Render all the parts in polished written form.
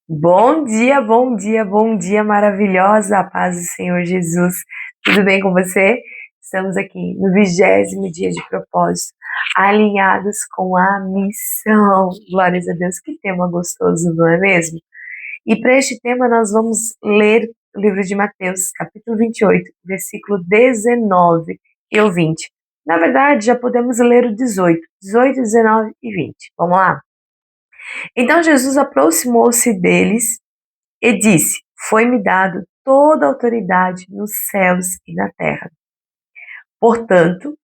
Bom dia, bom dia, bom dia, maravilhosa, a paz do Senhor Jesus. Tudo bem com você? Estamos aqui no 20º dia de propósito, alinhados com a missão. Glórias a Deus, que tema gostoso, não é mesmo? E para este tema nós vamos ler o livro de Mateus, capítulo 28, versículo 19 e o 20. Na verdade, já podemos ler o 18, 19 e 20. Vamos lá? Então Jesus aproximou-se deles e disse: Foi-me dado toda a autoridade nos céus e na terra. Portanto,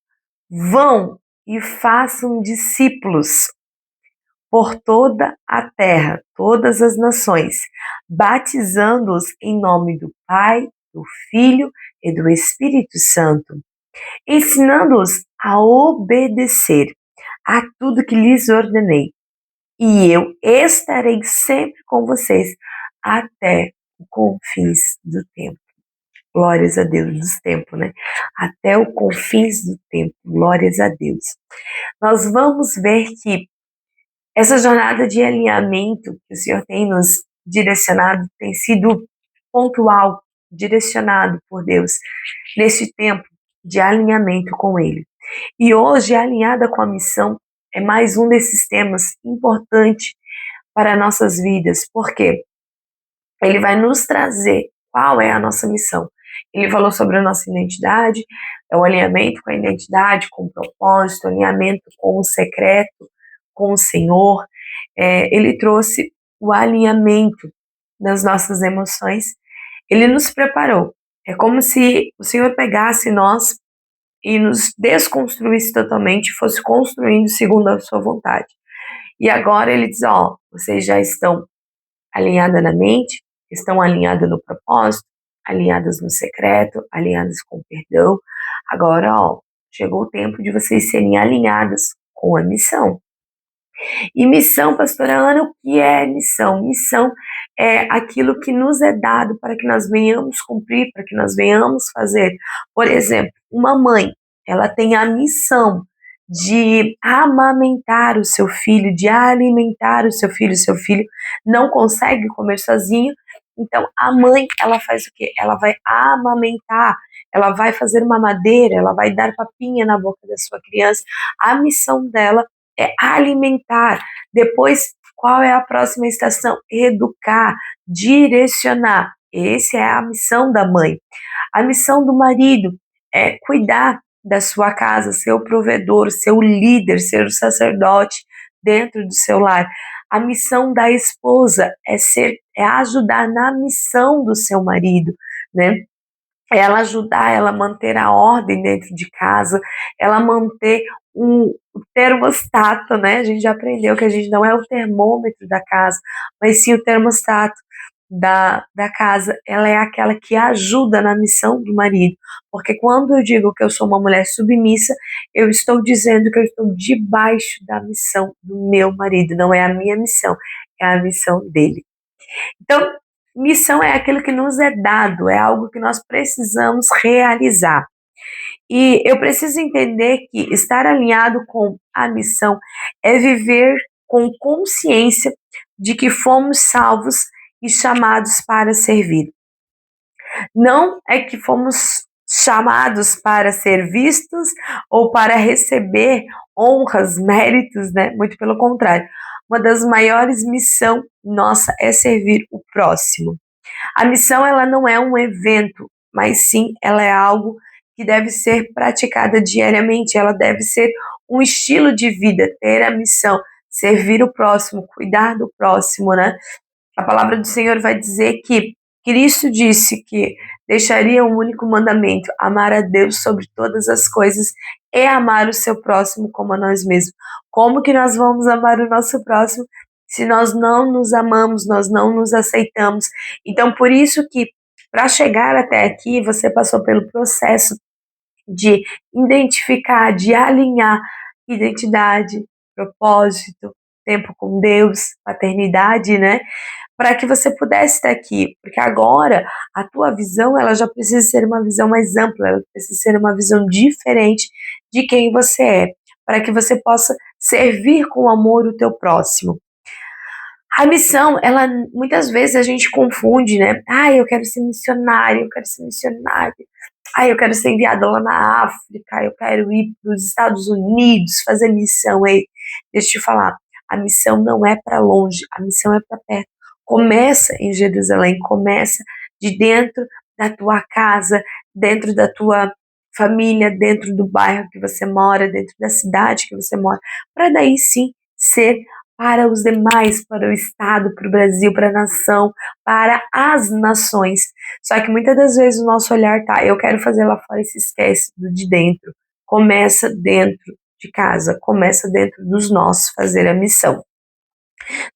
vão e façam discípulos por toda a terra, todas as nações, batizando-os em nome do Pai, do Filho e do Espírito Santo, ensinando-os a obedecer a tudo que lhes ordenei. E eu estarei sempre com vocês até os confins do tempo. Glórias a Deus dos tempos, né? Até os confins do tempo. Glórias a Deus. Nós vamos ver que essa jornada de alinhamento que o Senhor tem nos direcionado tem sido pontual, direcionado por Deus nesse tempo de alinhamento com Ele. E hoje, alinhada com a missão, é mais um desses temas importantes para nossas vidas, porque ele vai nos trazer qual é a nossa missão. Ele falou sobre a nossa identidade, é o alinhamento com a identidade, com o propósito, alinhamento com o secreto, com o Senhor. Ele trouxe o alinhamento das nossas emoções. Ele nos preparou. É como se o Senhor pegasse nós e nos desconstruísse totalmente, fosse construindo segundo a sua vontade. E agora ele diz, vocês já estão alinhadas na mente, estão alinhadas no propósito, alinhadas no secreto, alinhadas com o perdão. Agora, chegou o tempo de vocês serem alinhadas com a missão. E missão, pastora Ana, o que é missão? Missão é aquilo que nos é dado para que nós venhamos cumprir, para que nós venhamos fazer. Por exemplo, uma mãe, ela tem a missão de amamentar o seu filho, de alimentar o seu filho não consegue comer sozinho, então a mãe, ela faz o quê? Ela vai amamentar, ela vai fazer mamadeira, ela vai dar papinha na boca da sua criança. A missão dela é alimentar. Depois, qual é a próxima estação? Educar, direcionar. Essa é a missão da mãe. A missão do marido é cuidar da sua casa, ser o provedor, ser o líder, ser o sacerdote dentro do seu lar. A missão da esposa é ajudar na missão do seu marido, né? Ela ajudar, ela manter a ordem dentro de casa, ela manter o termostato, né? A gente já aprendeu que a gente não é o termômetro da casa, mas sim o termostato da casa. Ela é aquela que ajuda na missão do marido. Porque quando eu digo que eu sou uma mulher submissa, eu estou dizendo que eu estou debaixo da missão do meu marido. Não é a minha missão, é a missão dele. Então, missão é aquilo que nos é dado, é algo que nós precisamos realizar. E eu preciso entender que estar alinhado com a missão é viver com consciência de que fomos salvos e chamados para servir. Não é que fomos chamados para ser vistos ou para receber honras, méritos, né? Muito pelo contrário. Uma das maiores missões nossa é servir o próximo. A missão, ela não é um evento, mas sim ela é algo que deve ser praticada diariamente, ela deve ser um estilo de vida, ter a missão, servir o próximo, cuidar do próximo, né? A palavra do Senhor vai dizer que Cristo disse que deixaria um único mandamento: amar a Deus sobre todas as coisas e amar o seu próximo como a nós mesmos. Como que nós vamos amar o nosso próximo se nós não nos amamos, nós não nos aceitamos? Então, por isso que para chegar até aqui, você passou pelo processo de identificar, de alinhar identidade, propósito, tempo com Deus, paternidade, né? Para que você pudesse estar aqui, porque agora a tua visão, ela já precisa ser uma visão mais ampla, ela precisa ser uma visão diferente de quem você é, para que você possa servir com amor o teu próximo. A missão, ela muitas vezes a gente confunde, né? Eu quero ser missionário, eu quero ser missionário. Eu quero ser enviada lá na África, eu quero ir para os Estados Unidos fazer missão. Ei, deixa eu te falar, a missão não é para longe, a missão é para perto. Começa em Jerusalém, começa de dentro da tua casa, dentro da tua família, dentro do bairro que você mora, dentro da cidade que você mora, para daí sim ser para os demais, para o Estado, para o Brasil, para a nação, para as nações. Só que muitas das vezes o nosso olhar tá, eu quero fazer lá fora e se esquece do de dentro. Começa dentro de casa, começa dentro dos nossos fazer a missão,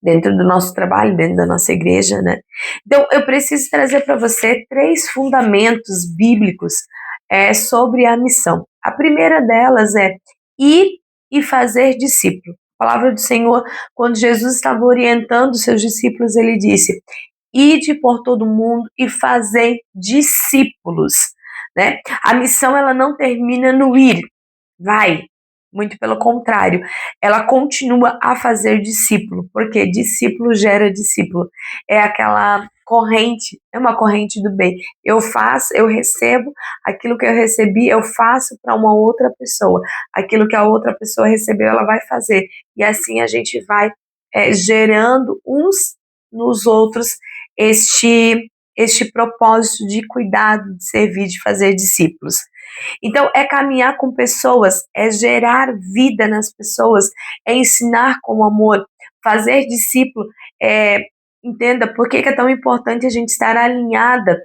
dentro do nosso trabalho, dentro da nossa igreja, né? Então, eu preciso trazer para você 3 fundamentos bíblicos sobre a missão. A primeira delas é ir e fazer discípulo. A palavra do Senhor, quando Jesus estava orientando os seus discípulos, ele disse: ide por todo mundo e fazei discípulos, né? A missão, ela não termina no ir, vai, muito pelo contrário, ela continua a fazer discípulo, porque discípulo gera discípulo, é aquela corrente, é uma corrente do bem, eu faço, eu recebo, aquilo que eu recebi, eu faço para uma outra pessoa, aquilo que a outra pessoa recebeu, ela vai fazer, e assim a gente vai gerando uns nos outros este propósito de cuidado, de servir, de fazer discípulos. Então, é caminhar com pessoas, é gerar vida nas pessoas, é ensinar com amor, fazer discípulo. Entenda por que é tão importante a gente estar alinhada,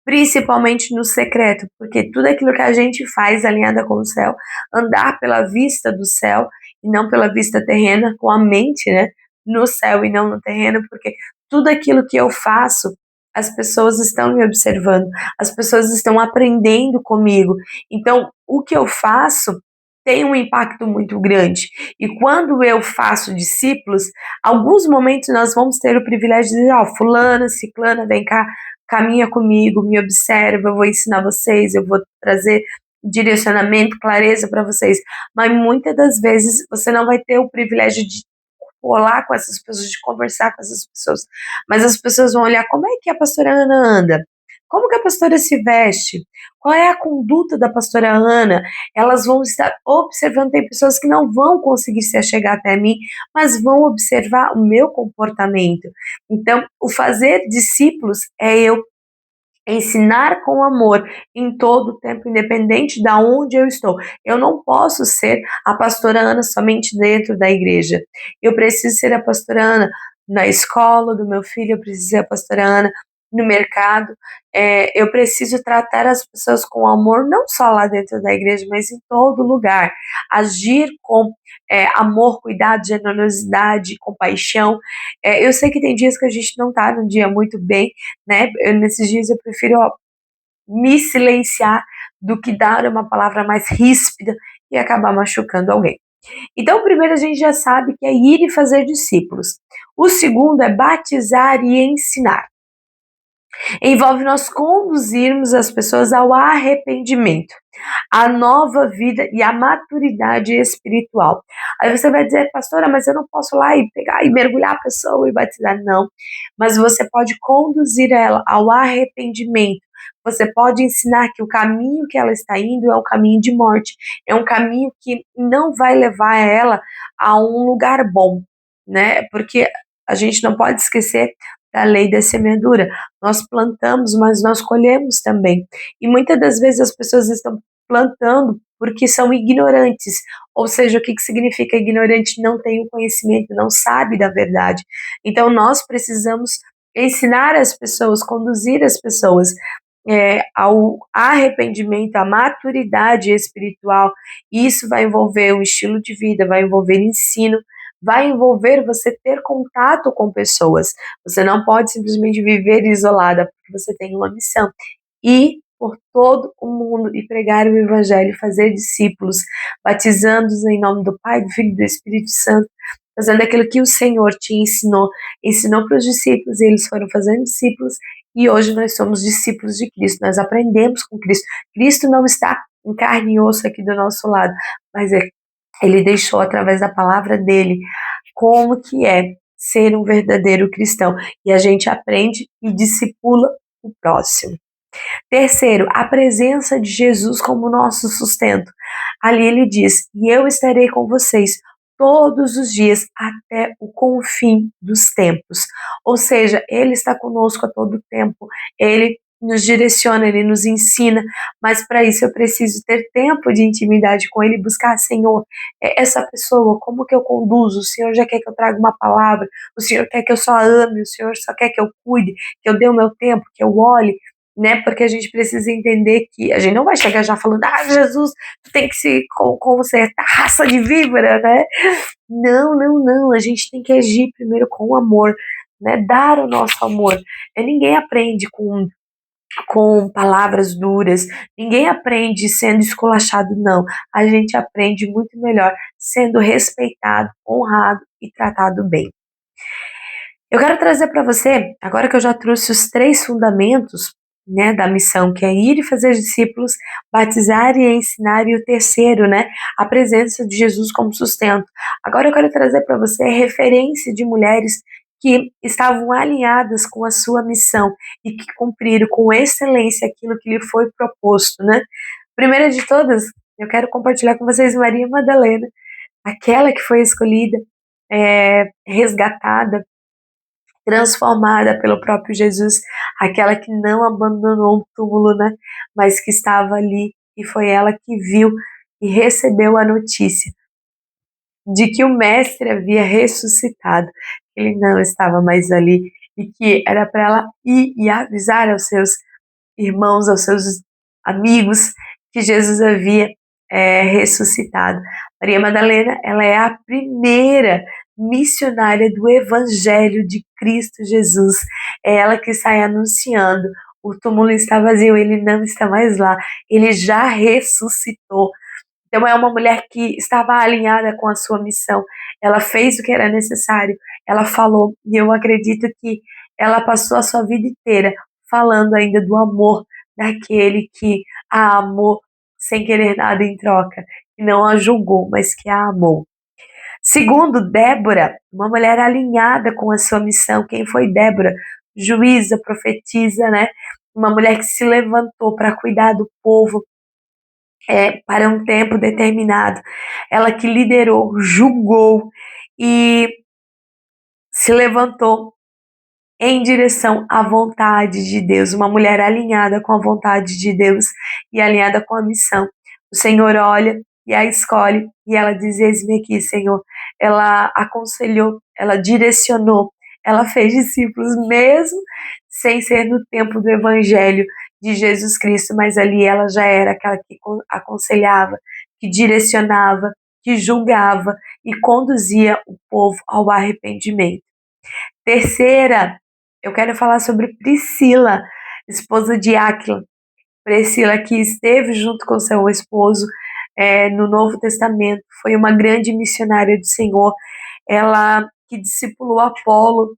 principalmente no secreto, porque tudo aquilo que a gente faz alinhada com o céu, andar pela vista do céu e não pela vista terrena, com a mente, né, no céu e não no terreno, porque tudo aquilo que eu faço, as pessoas estão me observando, as pessoas estão aprendendo comigo. Então, o que eu faço tem um impacto muito grande. E quando eu faço discípulos, alguns momentos nós vamos ter o privilégio de dizer, fulana, ciclana, vem cá, caminha comigo, me observa, eu vou ensinar vocês, eu vou trazer direcionamento, clareza para vocês. Mas muitas das vezes você não vai ter o privilégio de colar com essas pessoas, de conversar com essas pessoas. Mas as pessoas vão olhar como é que a pastora Ana anda, como que a pastora se veste, qual é a conduta da pastora Ana. Elas vão estar observando, tem pessoas que não vão conseguir se achegar até mim, mas vão observar o meu comportamento. Então, o fazer discípulos é eu ensinar com amor em todo o tempo, independente de onde eu estou. Eu não posso ser a pastora Ana somente dentro da igreja. Eu preciso ser a pastora Ana na escola do meu filho, eu preciso ser a pastora Ana no mercado. Eu preciso tratar as pessoas com amor, não só lá dentro da igreja, mas em todo lugar. Agir com amor, cuidado, generosidade, compaixão. Eu sei que tem dias que a gente não está num dia muito bem, né? Nesses dias eu prefiro me silenciar do que dar uma palavra mais ríspida e acabar machucando alguém. Então, o primeiro a gente já sabe que é ir e fazer discípulos. O segundo é batizar e ensinar. Envolve nós conduzirmos as pessoas ao arrependimento, a nova vida e a maturidade espiritual. Aí você vai dizer, pastora, mas eu não posso lá e pegar e mergulhar a pessoa e batizar. Não, mas você pode conduzir ela ao arrependimento. Você pode ensinar que o caminho que ela está indo é um caminho de morte, é um caminho que não vai levar ela a um lugar bom, né? Porque a gente não pode esquecer da lei da semeadura. Nós plantamos, mas nós colhemos também. E muitas das vezes as pessoas estão plantando porque são ignorantes. Ou seja, o que significa ignorante? Não tem o conhecimento, não sabe da verdade. Então nós precisamos ensinar as pessoas, conduzir as pessoas ao arrependimento, à maturidade espiritual. Isso vai envolver um estilo de vida, vai envolver ensino, vai envolver você ter contato com pessoas. Você não pode simplesmente viver isolada, porque você tem uma missão. Ir por todo o mundo e pregar o evangelho, fazer discípulos, batizando-os em nome do Pai, do Filho e do Espírito Santo, fazendo aquilo que o Senhor te ensinou para os discípulos, e eles foram fazendo discípulos, e hoje nós somos discípulos de Cristo, nós aprendemos com Cristo. Cristo não está em carne e osso aqui do nosso lado, mas ele deixou através da palavra dele como que é ser um verdadeiro cristão. E a gente aprende e discipula o próximo. Terceiro, a presença de Jesus como nosso sustento. Ali ele diz: e eu estarei com vocês todos os dias até o confim dos tempos. Ou seja, ele está conosco a todo tempo. Ele nos direciona, ele nos ensina, mas para isso eu preciso ter tempo de intimidade com ele, buscar, Senhor, essa pessoa, como que eu conduzo? O Senhor já quer que eu traga uma palavra, o Senhor quer que eu só ame, o Senhor só quer que eu cuide, que eu dê o meu tempo, que eu olhe, né? Porque a gente precisa entender que a gente não vai chegar já falando: ah, Jesus, tu tem que se consertar, raça de víbora, né? Não, não, não. A gente tem que agir primeiro com amor, né? Dar o nosso amor. Ninguém aprende com palavras duras, ninguém aprende sendo esculachado, não. A gente aprende muito melhor sendo respeitado, honrado e tratado bem. Eu quero trazer para você, agora que eu já trouxe os 3 fundamentos, né, da missão, que é ir e fazer discípulos, batizar e ensinar, e o terceiro, né, a presença de Jesus como sustento. Agora eu quero trazer para você a referência de mulheres que estavam alinhadas com a sua missão e que cumpriram com excelência aquilo que lhe foi proposto, né? Primeira de todas, eu quero compartilhar com vocês Maria Madalena, aquela que foi escolhida, resgatada, transformada pelo próprio Jesus, aquela que não abandonou o túmulo, né? Mas que estava ali, e foi ela que viu e recebeu a notícia de que o mestre havia ressuscitado, que ele não estava mais ali, e que era para ela ir e avisar aos seus irmãos, aos seus amigos, que Jesus havia ressuscitado. Maria Madalena, ela é a primeira missionária do Evangelho de Cristo Jesus. É ela que sai anunciando: o túmulo está vazio, ele não está mais lá, ele já ressuscitou. Então é uma mulher que estava alinhada com a sua missão. Ela fez o que era necessário, ela falou, e eu acredito que ela passou a sua vida inteira falando ainda do amor daquele que a amou sem querer nada em troca, que não a julgou, mas que a amou. Segundo, Débora, uma mulher alinhada com a sua missão. Quem foi Débora? Juíza, profetisa, né? Uma mulher que se levantou para cuidar do povo, para um tempo determinado. Ela que liderou, julgou e se levantou em direção à vontade de Deus, uma mulher alinhada com a vontade de Deus e alinhada com a missão. O Senhor olha e a escolhe, e ela diz: eis-me aqui, Senhor. Ela aconselhou, ela direcionou, ela fez discípulos mesmo sem ser no tempo do Evangelho de Jesus Cristo, mas ali ela já era aquela que aconselhava, que direcionava, que julgava e conduzia o povo ao arrependimento. Terceira, eu quero falar sobre Priscila, esposa de Áquila. Priscila, que esteve junto com seu esposo no Novo Testamento, foi uma grande missionária do Senhor. Ela que discipulou Apolo,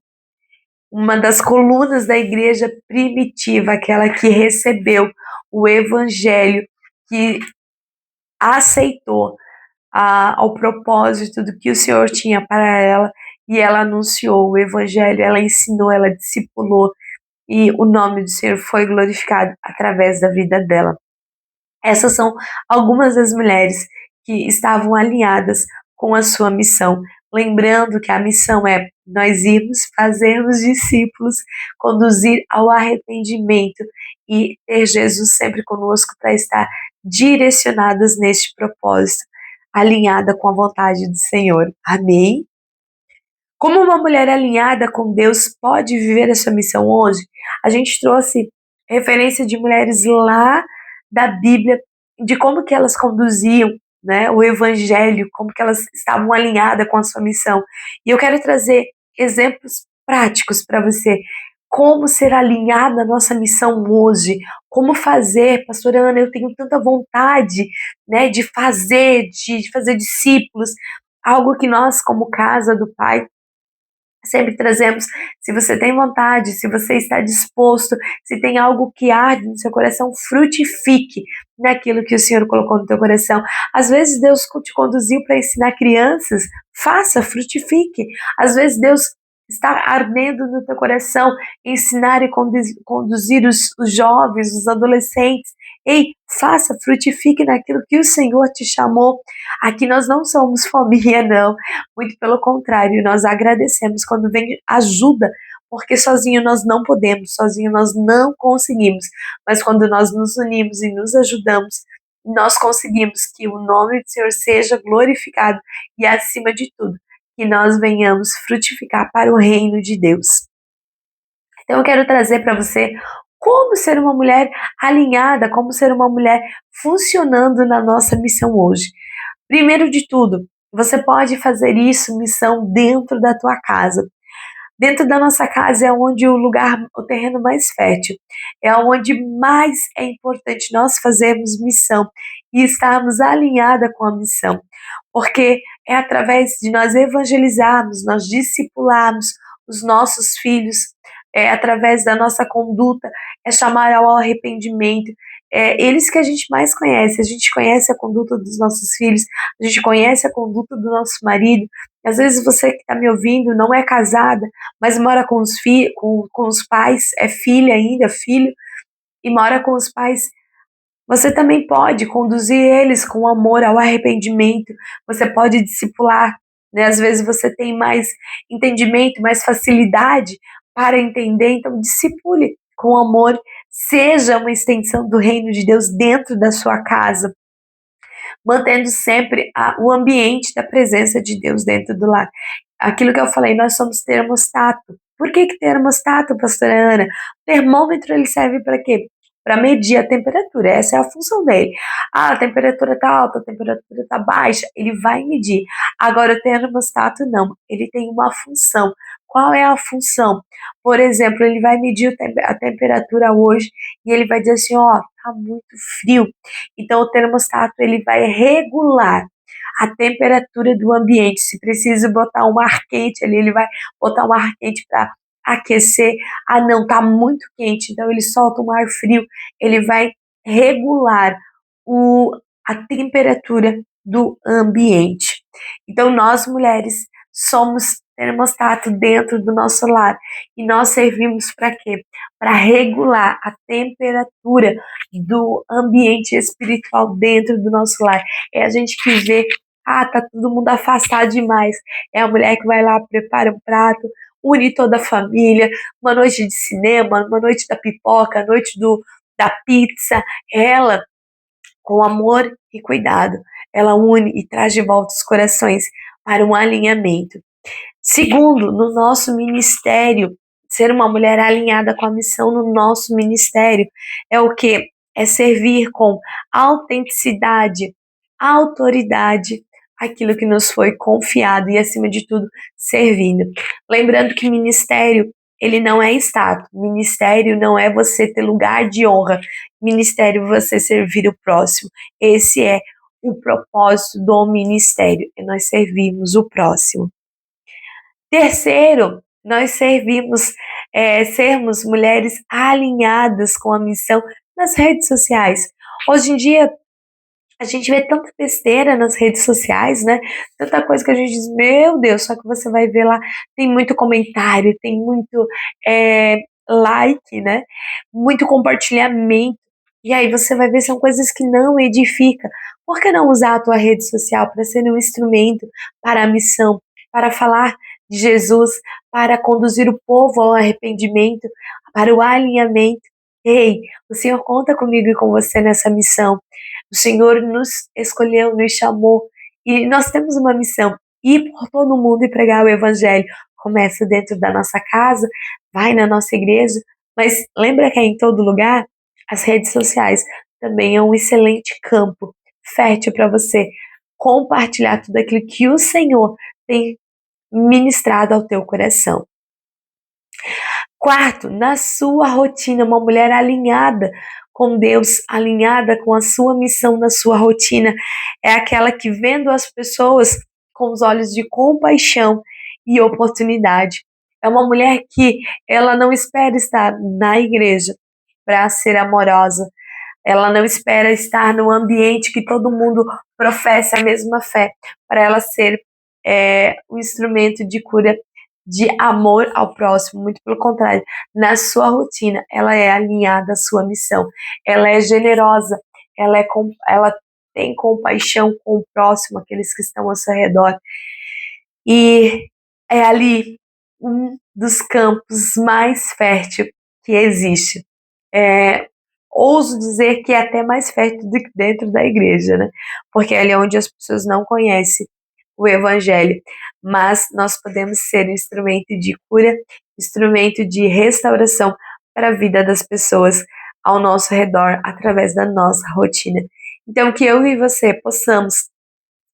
uma das colunas da igreja primitiva, aquela que recebeu o evangelho, que aceitou ao propósito do que o Senhor tinha para ela, e ela anunciou o evangelho, ela ensinou, ela discipulou, e o nome do Senhor foi glorificado através da vida dela. Essas são algumas das mulheres que estavam alinhadas com a sua missão, lembrando que a missão é nós irmos, fazermos discípulos, conduzir ao arrependimento e ter Jesus sempre conosco para estar direcionadas neste propósito, alinhada com a vontade do Senhor. Amém? Como uma mulher alinhada com Deus pode viver a sua missão hoje? A gente trouxe referência de mulheres lá da Bíblia, de como que elas conduziam, né, o evangelho, como que elas estavam alinhadas com a sua missão. E eu quero trazer exemplos práticos para você. Como ser alinhada na nossa missão hoje? Como fazer, pastora Ana, eu tenho tanta vontade, né, de fazer discípulos, algo que nós, como casa do Pai, sempre trazemos. Se você tem vontade, se você está disposto, se tem algo que arde no seu coração, frutifique naquilo que o Senhor colocou no teu coração. Às vezes Deus te conduziu para ensinar crianças, faça, frutifique. Às vezes Deus está ardendo no teu coração ensinar e conduzir os jovens, os adolescentes. Ei, faça, frutifique naquilo que o Senhor te chamou. Aqui nós não somos fominha, não. Muito pelo contrário, nós agradecemos quando vem ajuda, porque sozinho nós não podemos, sozinho nós não conseguimos. Mas quando nós nos unimos e nos ajudamos, nós conseguimos que o nome do Senhor seja glorificado e, acima de tudo, que nós venhamos frutificar para o reino de Deus. Então eu quero trazer para você como ser uma mulher alinhada, como ser uma mulher funcionando na nossa missão hoje. Primeiro de tudo, você pode fazer isso, missão, dentro da tua casa. Dentro da nossa casa é onde o terreno mais fértil, é onde mais é importante nós fazermos missão e estarmos alinhada com a missão, porque é através de nós evangelizarmos, nós discipularmos os nossos filhos, é através da nossa conduta, é chamar ao arrependimento. É eles que a gente mais conhece, a gente conhece a conduta dos nossos filhos, a gente conhece a conduta do nosso marido. Às vezes você que está me ouvindo não é casada, mas mora com com os pais, é filha ainda, filho, e mora com os pais. Você também pode conduzir eles com amor ao arrependimento, você pode discipular, né? Às vezes você tem mais entendimento, mais facilidade para entender, então discipule com amor, seja uma extensão do reino de Deus dentro da sua casa, mantendo sempre o ambiente da presença de Deus dentro do lar. Aquilo que eu falei, nós somos termostato. Por que termostato, pastora Ana? O termômetro ele serve para quê? Para medir a temperatura, essa é a função dele. Ah, a temperatura está alta, a temperatura está baixa, ele vai medir. Agora, o termostato não, ele tem uma função. Qual é a função? Por exemplo, ele vai medir a temperatura hoje e ele vai dizer assim, ó, tá muito frio. Então, o termostato ele vai regular a temperatura do ambiente. Se precisa botar um ar quente ali, ele vai botar um ar quente para aquecer. Ah, não, tá muito quente, então ele solta um ar frio. Ele vai regular a temperatura do ambiente. Então, nós mulheres somos termostato dentro do nosso lar e nós servimos para quê? Para regular a temperatura do ambiente espiritual dentro do nosso lar. É a gente que vê, tá todo mundo afastado demais. É a mulher que vai lá, prepara um prato, une toda a família, uma noite de cinema, uma noite da pipoca, a noite da pizza. Ela, com amor e cuidado, ela une e traz de volta os corações para um alinhamento. Segundo, no nosso ministério, ser uma mulher alinhada com a missão no nosso ministério é o que? É servir com autenticidade, autoridade, aquilo que nos foi confiado e, acima de tudo, servindo. Lembrando que ministério, ele não é status, ministério não é você ter lugar de honra, ministério é você servir o próximo. Esse é o propósito do ministério, é nós servirmos o próximo. Terceiro, nós sermos mulheres alinhadas com a missão nas redes sociais. Hoje em dia, a gente vê tanta besteira nas redes sociais, né? Tanta coisa que a gente diz, meu Deus, só que você vai ver lá, tem muito comentário, tem muito like, né? Muito compartilhamento. E aí você vai ver, são coisas que não edificam. Por que não usar a tua rede social para ser um instrumento para a missão, para falar de Jesus, para conduzir o povo ao arrependimento, para o alinhamento? Ei, o Senhor conta comigo e com você nessa missão. O Senhor nos escolheu, nos chamou e nós temos uma missão: ir por todo o mundo e pregar o Evangelho. Começa dentro da nossa casa, vai na nossa igreja, mas lembra que é em todo lugar? As redes sociais também é um excelente campo fértil para você compartilhar tudo aquilo que o Senhor tem ministrado ao teu coração. Quarto, na sua rotina, uma mulher alinhada com Deus, alinhada com a sua missão na sua rotina, é aquela que vendo as pessoas com os olhos de compaixão e oportunidade. É uma mulher que ela não espera estar na igreja para ser amorosa, ela não espera estar no ambiente que todo mundo professa a mesma fé, para ela ser um instrumento de cura de amor ao próximo, muito pelo contrário, na sua rotina, ela é alinhada à sua missão, ela é generosa, ela tem compaixão com o próximo, aqueles que estão ao seu redor, e é ali um dos campos mais férteis que existe. Ouso dizer que é até mais fértil do que dentro da igreja, né? Porque ali é onde as pessoas não conhecem o evangelho, mas nós podemos ser instrumento de cura, instrumento de restauração para a vida das pessoas ao nosso redor, através da nossa rotina. Então, que eu e você possamos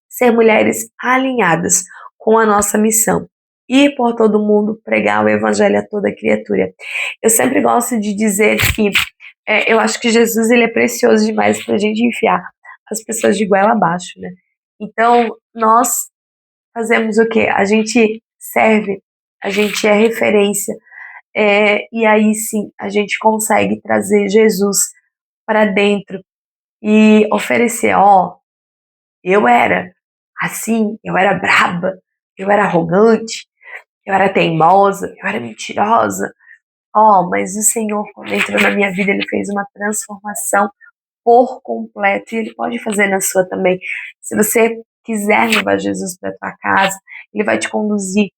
ser mulheres alinhadas com a nossa missão, ir por todo mundo, pregar o evangelho a toda criatura. Eu sempre gosto de dizer que eu acho que Jesus ele é precioso demais para a gente enfiar as pessoas de goela abaixo, né? Então, nós fazemos o quê? A gente serve, a gente é referência, e aí sim a gente consegue trazer Jesus para dentro e oferecer, ó, eu era assim, eu era braba, eu era arrogante, eu era teimosa, eu era mentirosa. Ó, mas o Senhor, quando entrou na minha vida, Ele fez uma transformação por completo e Ele pode fazer na sua também. Se você quiser levar Jesus para tua casa, Ele vai te conduzir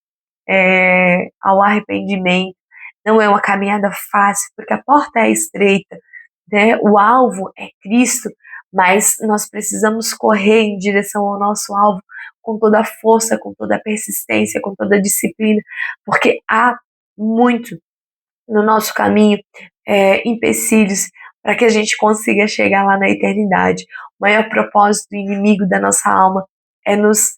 ao arrependimento. Não é uma caminhada fácil, porque a porta é estreita, né? O alvo é Cristo, mas nós precisamos correr em direção ao nosso alvo com toda a força, com toda a persistência, com toda a disciplina, porque há muito no nosso caminho empecilhos para que a gente consiga chegar lá na eternidade. O maior propósito do inimigo da nossa alma é nos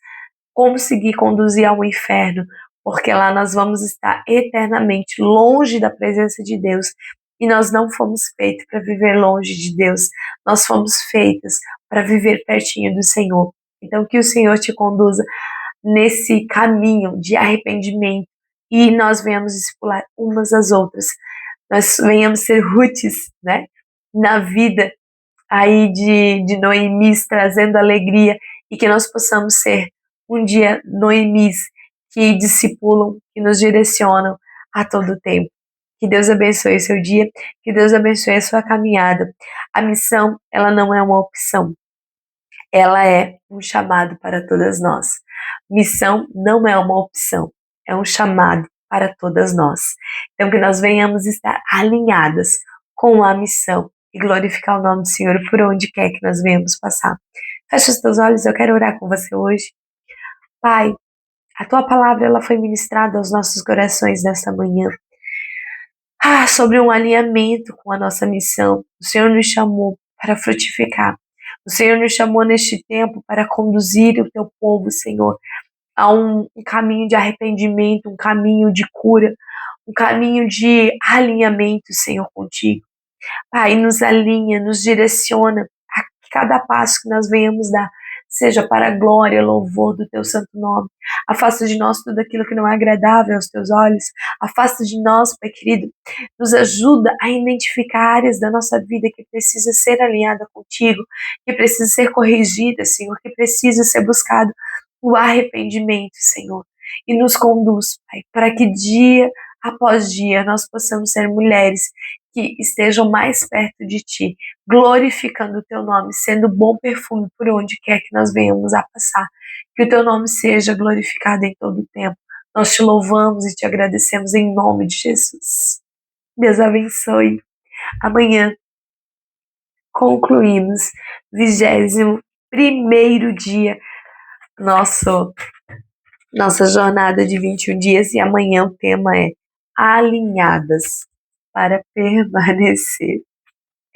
conseguir conduzir ao inferno, porque lá nós vamos estar eternamente longe da presença de Deus. E nós não fomos feitos para viver longe de Deus, nós fomos feitas para viver pertinho do Senhor. Então, que o Senhor te conduza nesse caminho de arrependimento e nós venhamos discipular umas às outras, nós venhamos ser Rutes, né, na vida aí de Noemis, trazendo alegria, e que nós possamos ser um dia Noemis que discipulam, que nos direcionam a todo tempo. Que Deus abençoe o seu dia, que Deus abençoe a sua caminhada. A missão, ela não é uma opção, ela é um chamado para todas nós. Missão não é uma opção, é um chamado para todas nós. Então, que nós venhamos estar alinhadas com a missão e glorificar o nome do Senhor por onde quer que nós venhamos passar. Feche os teus olhos, eu quero orar com você hoje. Pai, a tua palavra ela foi ministrada aos nossos corações nesta manhã. Sobre um alinhamento com a nossa missão. O Senhor nos chamou para frutificar. O Senhor nos chamou neste tempo para conduzir o teu povo, Senhor, a um caminho de arrependimento, um caminho de cura, um caminho de alinhamento, Senhor, contigo. Pai, nos alinha, nos direciona a cada passo que nós venhamos dar, seja para a glória e louvor do teu santo nome. Afasta de nós tudo aquilo que não é agradável aos teus olhos. Afasta de nós, Pai querido. Nos ajuda a identificar áreas da nossa vida que precisa ser alinhada contigo, que precisa ser corrigida, Senhor, que precisa ser buscado o arrependimento, Senhor. E nos conduz, Pai, para que dia após dia nós possamos ser mulheres que estejam mais perto de Ti, glorificando o Teu nome, sendo bom perfume por onde quer que nós venhamos a passar. Que o Teu nome seja glorificado em todo o tempo. Nós Te louvamos e Te agradecemos em nome de Jesus. Deus abençoe. Amanhã concluímos 21º dia nossa jornada de 21 dias e amanhã o tema é alinhadas para permanecer.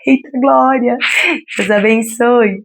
Eita glória! Deus abençoe!